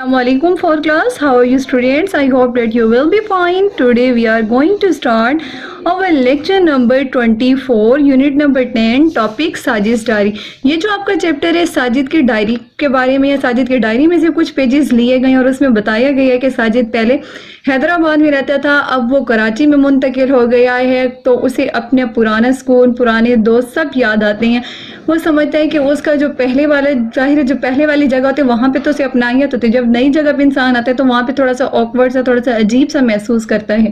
Assalamualaikum for class. How are you students? I hope that you will be fine. Today we are going to start our lecture number 24, unit number 10, topic Sajid diary. ये जो आपका chapter है साजिद की diary के बारे में है. साजिद की डायरी में से कुछ पेजेस लिए गए और उसमें बताया गया है कि साजिद पहले हैदराबाद में रहता था, अब वो कराची में मुंतकिल हो गया है, तो उसे अपने पुराना स्कूल, पुराने दोस्त सब याद आते हैं. वो समझता है कि उसका जो पहले वाला, जाहिर है जो पहले वाली जगह होती है वहाँ पे तो उसे अपनाइयत होती है, जब नई जगह पे इंसान आता है तो वहाँ पे थोड़ा सा ऑकवर्ड सा, थोड़ा सा अजीब सा महसूस करता है.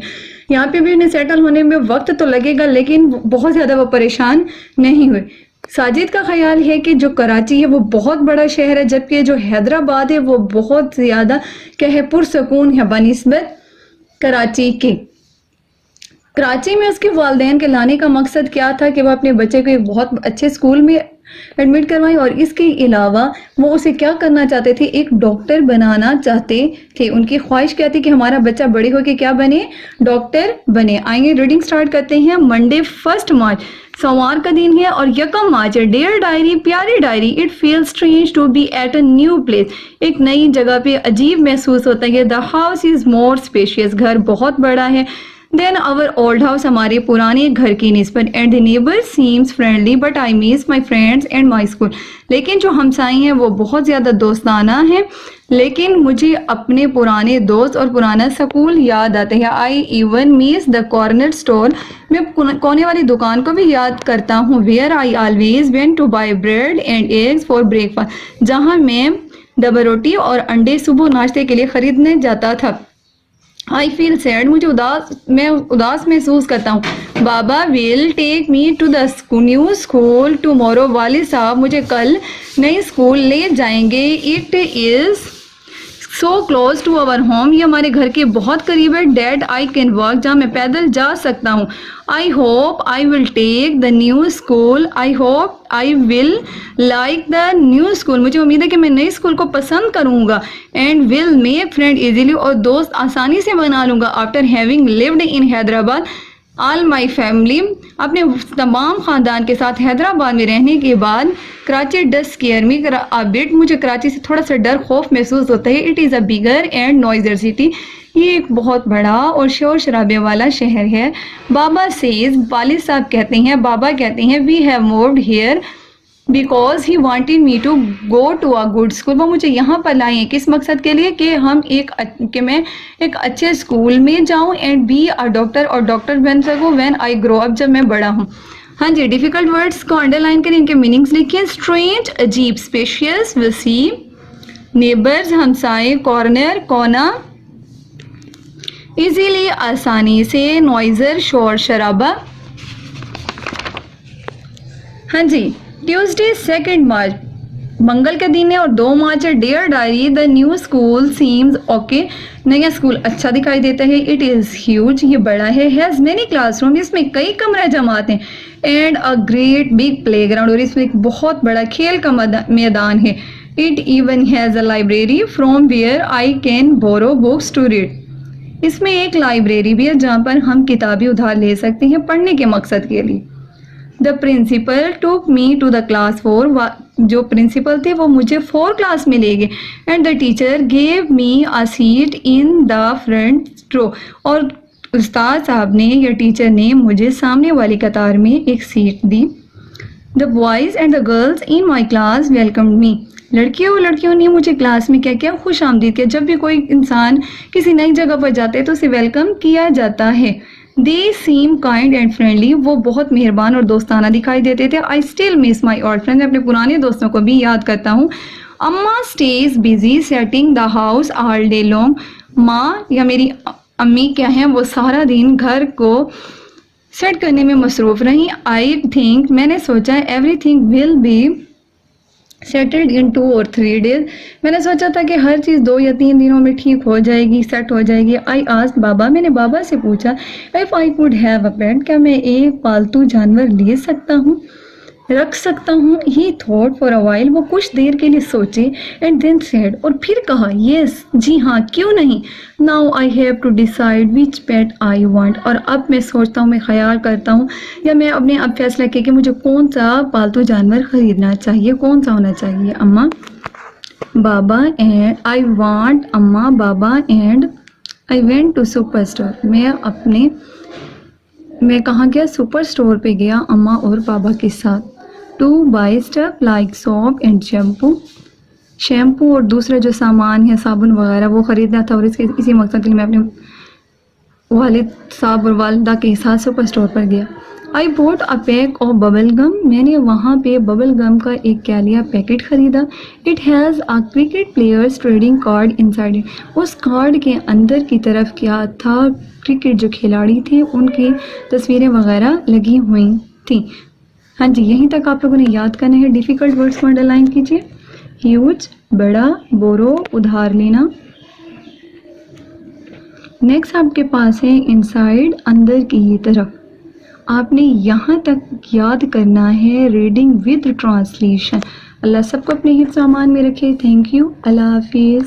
यहाँ पे भी उन्हें सेटल होने में वक्त तो लगेगा, लेकिन बहुत ज़्यादा वो परेशान नहीं हुए. साजिद का ख्याल है कि जो कराची है वो बहुत बड़ा शहर है, जबकि जो हैदराबाद है वो बहुत ज़्यादा क्या है, पुरसकून है बनिस्बत कराची के. कराची में उसके वालिदैन के लाने का मकसद क्या था कि वो अपने बच्चे को एक बहुत अच्छे स्कूल में एडमिट करवाएं, और इसके अलावा वो उसे क्या करना चाहते थे, एक डॉक्टर बनाना चाहते थे. उनकी ख्वाहिश क्या थी कि हमारा बच्चा बड़े होकर क्या बने, डॉक्टर बने. आइए रीडिंग स्टार्ट करते हैं. मंडे 1 मार्च, सोमवार का दिन है और 1 मार्च है. डियर डायरी, प्यारी diary, it feel strange to be at a new place. एक नई जगह पे अजीब महसूस होता है. The house is more spacious, घर बहुत बड़ा है. देन आवर ओल्ड हाउस, हमारे पुराने घर की निस्बत. And the neighbour seems friendly but I miss my friends and my school. लेकिन जो हमसाई हैं वो बहुत ज़्यादा दोस्ताना है, लेकिन मुझे अपने पुराने दोस्त और पुराना स्कूल याद आते हैं. I even miss the corner store, मैं कोने वाली दुकान को भी याद करता हूँ. Where I always went to buy bread and eggs for breakfast, जहाँ मैं डबल रोटी और अंडे सुबह नाश्ते के लिए ख़रीदने जाता था. आई फील सैड, मैं उदास महसूस करता हूँ. Baba will take me to the new school tomorrow, वालिद साहब मुझे कल नई स्कूल ले जाएंगे. It is so close to our home, ये हमारे घर के बहुत करीब है. डैड आई कैन वॉक, जहाँ मैं पैदल जा सकता हूँ. I hope I will take the new school, I hope I will like the new school, मुझे उम्मीद है कि मैं नई स्कूल को पसंद करूँगा. And will make friend easily, और दोस्त आसानी से बना लूँगा. After having lived in Hyderabad all my family, अपने तमाम ख़ानदान के साथ हैदराबाद में रहने के बाद. कराची डस स्केयर मी अ बिट, मुझे कराची से थोड़ा सा डर खौफ महसूस होता है. It is a bigger and noisier city, ये एक बहुत बड़ा और शोर शराबे वाला शहर है. बाबा सेज, वालिद साहब कहते हैं, बाबा कहते हैं, we have moved here because he wanted me to go to a good school, वो मुझे यहाँ पर लाए हैं किस मकसद के लिए, कि मैं एक अच्छे स्कूल में जाऊँ. एंड बी अ डॉक्टर, और डॉक्टर बन सकूँ व्हेन आई ग्रो अप, जब मैं बड़ा हूँ. हाँ जी, डिफ़िकल्ट वर्ड्स को अंडरलाइन करें, इनके मीनिंग्स लिखिए. स्ट्रेंज अजीब, स्पेशियस वसी, नेबर्स हमसाए, कॉर्नर कोना, इजीली आसानी से, नॉइजर शोर शराबा. हाँ जी, ट्यूसडे 2 मार्च, मंगल का दिन है और 2 मार्च है. Dear diary, the new school seems okay, नया स्कूल अच्छा दिखाई देता है. इट इज़ ह्यूज, ये बड़ा है. हैज़ मेनी क्लासरूम, इसमें कई कमरे जमात हैं. And a great big playground, और इसमें एक बहुत बड़ा खेल का मैदान है. It even has a library from where I can borrow books to read, इसमें एक लाइब्रेरी भी है जहाँ पर हम किताबें उधार ले सकते हैं पढ़ने के मकसद के लिए. The principal took me to the class 4, जो प्रिंसिपल थे वो मुझे 4 क्लास में ले गए. And the teacher gave me a seat in the front row, और उस्ताद साहब ने या टीचर ने मुझे सामने वाली कतार में एक सीट दी. The boys and the girls in my class welcomed me, लड़कियों और लड़कियों ने मुझे क्लास में क्या किया, खुश आमदीद किया. जब भी कोई इंसान किसी नई जगह पर जाते हैं तो उसे वेलकम किया जाता है. दे सीम काइंड एंड फ्रेंडली, वो बहुत मेहरबान और दोस्ताना दिखाई देते थे. I still miss my old friend, अपने पुराने दोस्तों को भी याद करता हूँ. अम्मा stage busy setting the house all day long, माँ या मेरी अम्मी क्या हैं, वो सारा दिन घर को सेट करने में मसरूफ़ रही. आई थिंक, मैंने सोचा, everything will be settled in 2 or 3 days, मैंने सोचा था कि हर चीज़ 2 या 3 दिनों में ठीक हो जाएगी, सेट हो जाएगी. आई आस्क्ड बाबा, मैंने बाबा से पूछा, if I could have a pet, क्या मैं एक पालतू जानवर ले सकता हूँ, रख सकता हूँ. ही थॉट फॉर अ वाइल, वो कुछ देर के लिए सोचे. एंड देन सेड, और फिर कहा, यस, जी हाँ, क्यों नहीं. Now I have to decide which pet I want, और अब मैं सोचता हूँ, मैं ख्याल करता हूँ, या मैं अपने अब फैसला किया कि मुझे कौन सा पालतू जानवर ख़रीदना चाहिए, कौन सा होना चाहिए. अम्मा بابا اینڈ آئی وانٹ اما بابا and I went to super store. میں کہاں گیا؟ سپر اسٹور پہ گیا اما اور بابا کے ساتھ. To buy stuff like soap and shampoo اور دوسرا جو سامان ہے صابن وغیرہ وہ خریدنا تھا، اور اسی مقصد کے لیے میں اپنے والد صاحب اور والدہ کے ساتھ سپر اسٹور پر گیا. I bought a pack of bubble gum. میں نے وہاں پہ ببل گم کا ایک کیا لیا؟ پیکٹ خریدا. It has a cricket players trading card inside. اس کارڈ کے اندر کی طرف کیا تھا؟ کرکٹ جو کھلاڑی تھے ان کی تصویریں وغیرہ لگی ہوئی تھیں. ہاں جی، یہیں تک آپ لوگوں نے یاد کرنا ہے. ڈیفیکلٹ ورڈس کو انڈر لائن کیجیے. ہیوج بڑا، بورو ادھار لینا. نیکسٹ آپ کے پاس ہے انسائڈ اندر کی طرف. آپ نے یہاں تک یاد کرنا ہے ریڈنگ ود ٹرانسلیشن. اللہ سب کو اپنے حفظ امان میں رکھے. Thank you. اللہ حافظ.